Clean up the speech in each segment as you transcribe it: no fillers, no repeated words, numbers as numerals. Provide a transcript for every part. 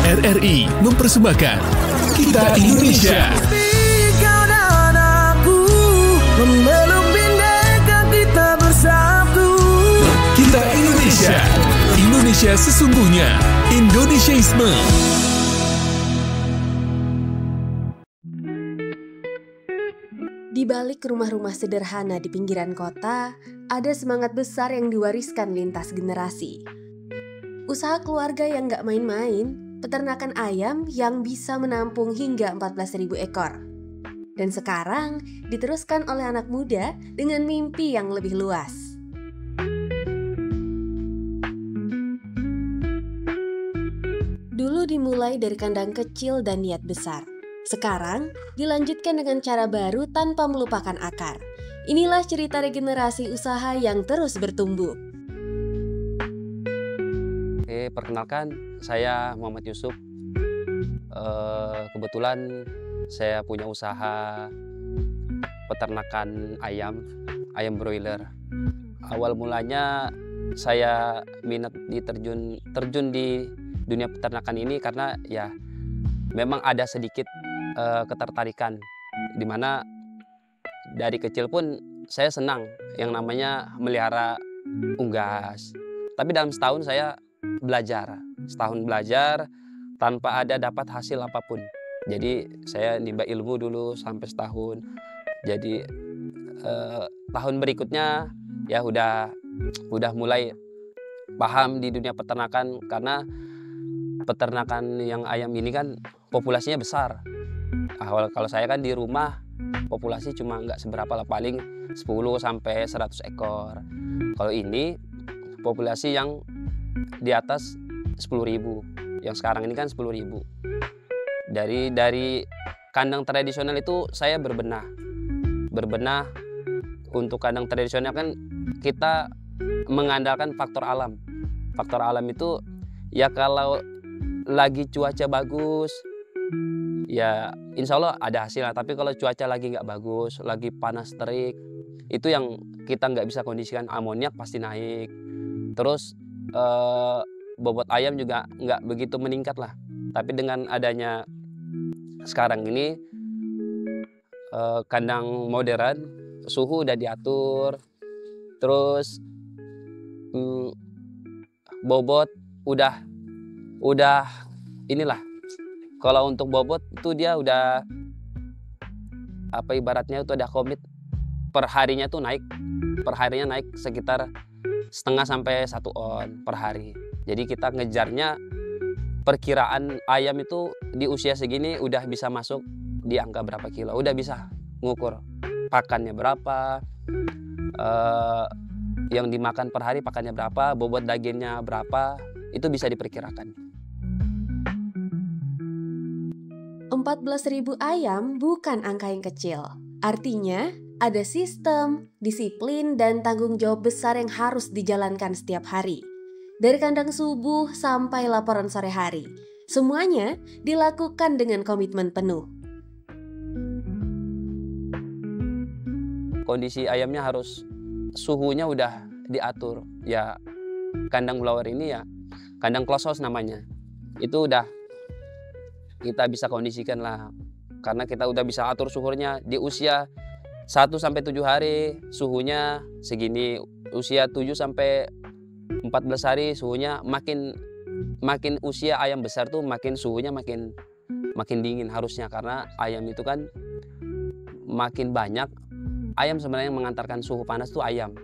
RRI mempersembahkan Kita Indonesia. Kau dan aku memeluk bindeka kita bersatu. Kita Indonesia. Indonesia sesungguhnya. Indonesiaisme. Di balik rumah-rumah sederhana di pinggiran kota, ada semangat besar yang diwariskan lintas generasi. Usaha keluarga yang gak main-main, peternakan ayam yang bisa menampung hingga 14.000 ekor. Dan sekarang diteruskan oleh anak muda dengan mimpi yang lebih luas. Dulu dimulai dari kandang kecil dan niat besar. Sekarang dilanjutkan dengan cara baru tanpa melupakan akar. Inilah cerita regenerasi usaha yang terus bertumbuh. Perkenalkan, saya Muhammad Yusuf. Kebetulan saya punya usaha peternakan ayam broiler. Awal mulanya saya minat terjun di dunia peternakan ini karena ya memang ada sedikit ketertarikan, dimana dari kecil pun saya senang yang namanya melihara unggas. Tapi dalam setahun saya setahun belajar tanpa ada dapat hasil apapun. Jadi saya nimba ilmu dulu sampai setahun. Jadi tahun berikutnya ya udah mulai paham di dunia peternakan, karena peternakan yang ayam ini kan populasinya besar. Kalau saya kan di rumah populasi cuma nggak seberapa lah, paling 10 sampai 100 ekor. Kalau ini populasi yang di atas 10.000. Yang sekarang ini kan 10.000. Dari kandang tradisional itu saya berbenah. Untuk kandang tradisional kan kita mengandalkan faktor alam. Faktor alam itu ya kalau lagi cuaca bagus, ya insya Allah ada hasilnya. Tapi kalau cuaca lagi nggak bagus, lagi panas terik, itu yang kita nggak bisa kondisikan. Amoniak pasti naik. Terus bobot ayam juga nggak begitu meningkat lah. Tapi dengan adanya sekarang ini kandang modern, suhu udah diatur, terus bobot udah inilah. Kalau untuk bobot itu dia udah ibaratnya itu ada komit per harinya tuh naik. Per harinya naik sekitar 0,5 sampai 1 on per hari. Jadi kita ngejarnya perkiraan ayam itu di usia segini udah bisa masuk di angka berapa kilo. Udah bisa ngukur pakannya berapa, yang dimakan per hari pakannya berapa, bobot dagingnya berapa, itu bisa diperkirakan. 14.000 ayam bukan angka yang kecil. Artinya, ada sistem, disiplin, dan tanggung jawab besar yang harus dijalankan setiap hari. Dari kandang subuh sampai laporan sore hari, semuanya dilakukan dengan komitmen penuh. Kondisi ayamnya harus suhunya udah diatur. Ya kandang blower ini ya kandang close house namanya. Itu udah kita bisa kondisikan lah, karena kita udah bisa atur suhunya di usia 1 sampai 7 hari suhunya segini, usia 7 sampai 14 hari suhunya makin usia ayam besar tuh makin suhunya makin dingin harusnya, karena ayam itu kan makin banyak. Ayam sebenarnya yang mengantarkan suhu panas tuh ayam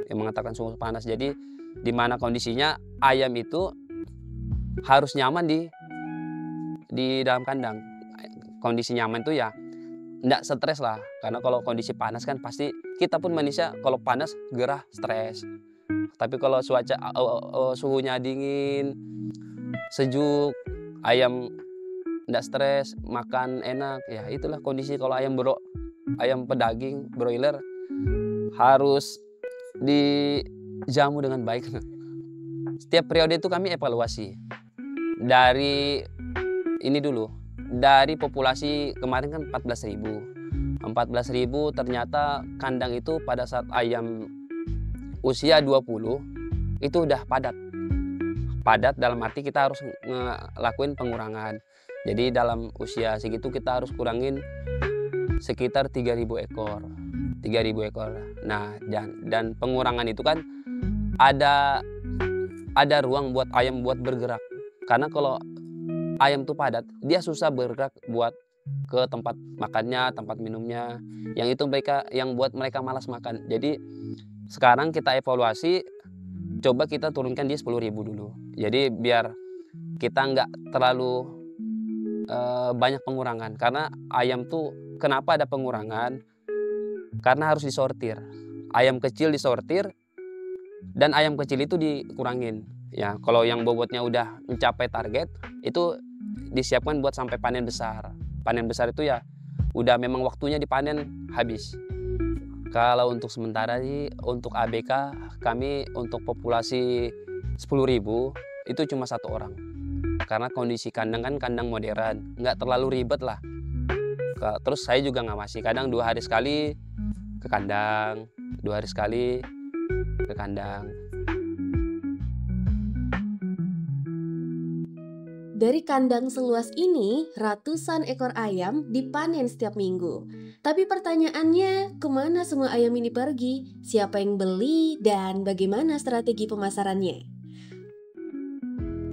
yang mengantarkan suhu panas. Jadi di mana kondisinya ayam itu harus nyaman di dalam kandang. Kondisi nyaman tuh ya enggak stres lah, karena kalau kondisi panas kan pasti kita pun manusia kalau panas gerah stres. Tapi kalau suhunya dingin, sejuk, ayam enggak stres, makan enak, ya itulah kondisi. Kalau ayam pedaging broiler harus dijamu dengan baik. Setiap periode itu kami evaluasi. Dari ini dulu, dari populasi kemarin kan 14.000 ternyata kandang itu pada saat ayam usia 20 itu udah padat. padat dalam arti kita harus ngelakuin pengurangan. Jadi dalam usia segitu kita harus kurangin sekitar 3.000 ekor. 3.000 ekor. Nah, dan pengurangan itu kan ada ruang buat ayam buat bergerak. Karena kalau ayam tuh padat, dia susah bergerak buat ke tempat makannya, tempat minumnya. Yang itu yang buat mereka malas makan. Jadi sekarang kita evaluasi, coba kita turunkan dia 10.000 dulu. Jadi biar kita nggak terlalu banyak pengurangan. Karena ayam tuh kenapa ada pengurangan? Karena harus disortir. Ayam kecil disortir dan ayam kecil itu dikurangin. Ya, kalau yang bobotnya udah mencapai target itu disiapkan buat sampai panen besar. Panen besar itu ya udah memang waktunya dipanen habis. Kalau untuk sementara sih untuk ABK kami untuk populasi 10.000 itu cuma 1 orang. Karena kondisi kandang kan kandang modern, nggak terlalu ribet lah. Terus saya juga ngawasi, kadang 2 hari sekali ke kandang, 2 hari sekali ke kandang. Dari kandang seluas ini, ratusan ekor ayam dipanen setiap minggu. Tapi pertanyaannya, kemana semua ayam ini pergi? Siapa yang beli? Dan bagaimana strategi pemasarannya?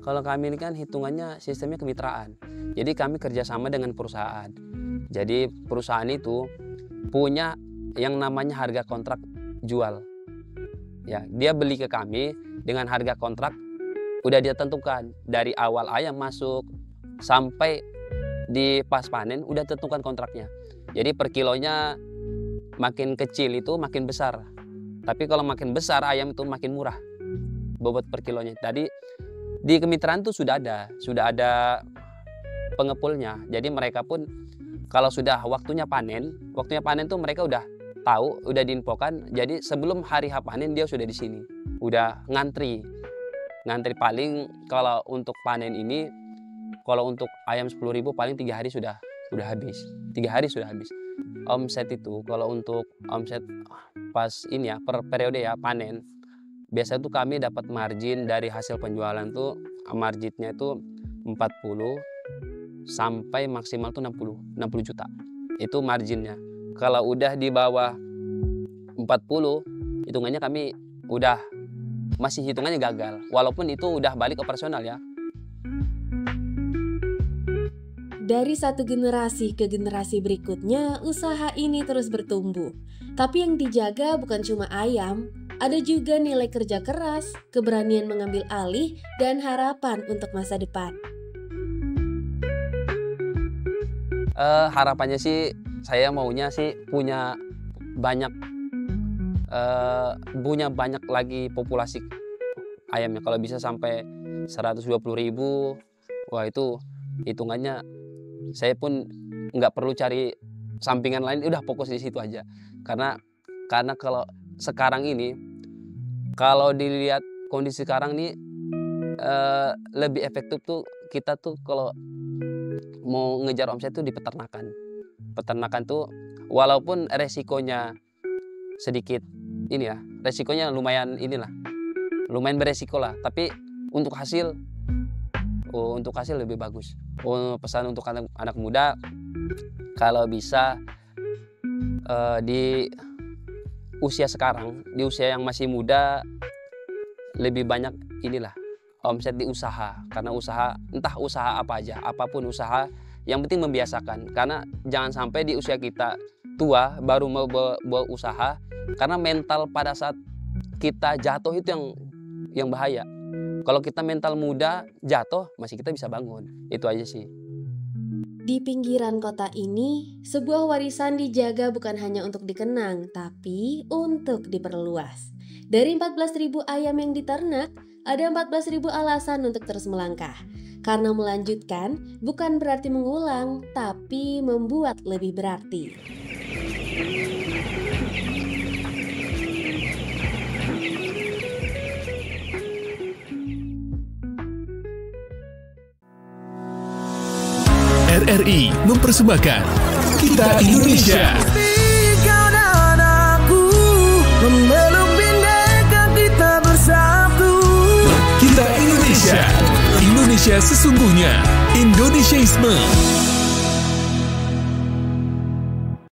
Kalau kami ini kan hitungannya sistemnya kemitraan. Jadi kami kerjasama dengan perusahaan. Jadi perusahaan itu punya yang namanya harga kontrak jual. Ya, dia beli ke kami dengan harga kontrak udah dia tentukan dari awal ayam masuk sampai di pas panen udah tentukan kontraknya. Jadi per kilonya makin kecil itu makin besar. Tapi kalau makin besar ayam itu makin murah bobot per kilonya. Tadi di kemitraan tuh sudah ada pengepulnya. Jadi mereka pun kalau sudah waktunya panen tuh mereka udah tahu, udah diinfokan. Jadi sebelum hari H panen dia sudah di sini, udah ngantri paling kalau untuk panen ini, kalau untuk ayam 10.000 paling 3 hari sudah habis. 3 hari sudah habis. Omset itu kalau untuk omset pas ini ya per periode ya panen, biasanya tuh kami dapat margin dari hasil penjualan tuh marginnya itu 40 sampai maksimal tuh 60 juta. Itu marginnya. Kalau udah di bawah 40 hitungannya kami udah masih hitungannya gagal, walaupun itu udah balik operasional ya. Dari satu generasi ke generasi berikutnya, usaha ini terus bertumbuh. Tapi yang dijaga bukan cuma ayam, ada juga nilai kerja keras, keberanian mengambil alih, dan harapan untuk masa depan. Harapannya sih, saya maunya sih punya banyak lagi populasi ayamnya. Kalau bisa sampai 120.000, wah itu hitungannya saya pun nggak perlu cari sampingan lain, udah fokus di situ aja. Karena kalau sekarang ini, kalau dilihat kondisi sekarang nih lebih efektif tuh kita tuh kalau mau ngejar omset tuh di peternakan. Peternakan tuh walaupun resikonya sedikit ini ya, resikonya lumayan beresiko lah, tapi untuk hasil lebih bagus. Pesan untuk anak muda, kalau bisa di usia sekarang, di usia yang masih muda, lebih banyak omset di usaha. Karena usaha, entah usaha apa aja, apapun usaha, yang penting membiasakan. Karena jangan sampai di usia kita tua baru mau berusaha, karena mental pada saat kita jatuh itu yang bahaya. Kalau kita mental muda jatuh, masih kita bisa bangun. Itu aja sih. Di pinggiran kota ini, sebuah warisan dijaga bukan hanya untuk dikenang, tapi untuk diperluas. Dari 14.000 ayam yang diternak, ada 14.000 alasan untuk terus melangkah. Karena melanjutkan bukan berarti mengulang, tapi membuat lebih berarti. RRI mempersembahkan Kita Indonesia. Kau dan aku membelok bindeka kita bersatu. Kita Indonesia. Indonesia sesungguhnya. Indonesiaisme.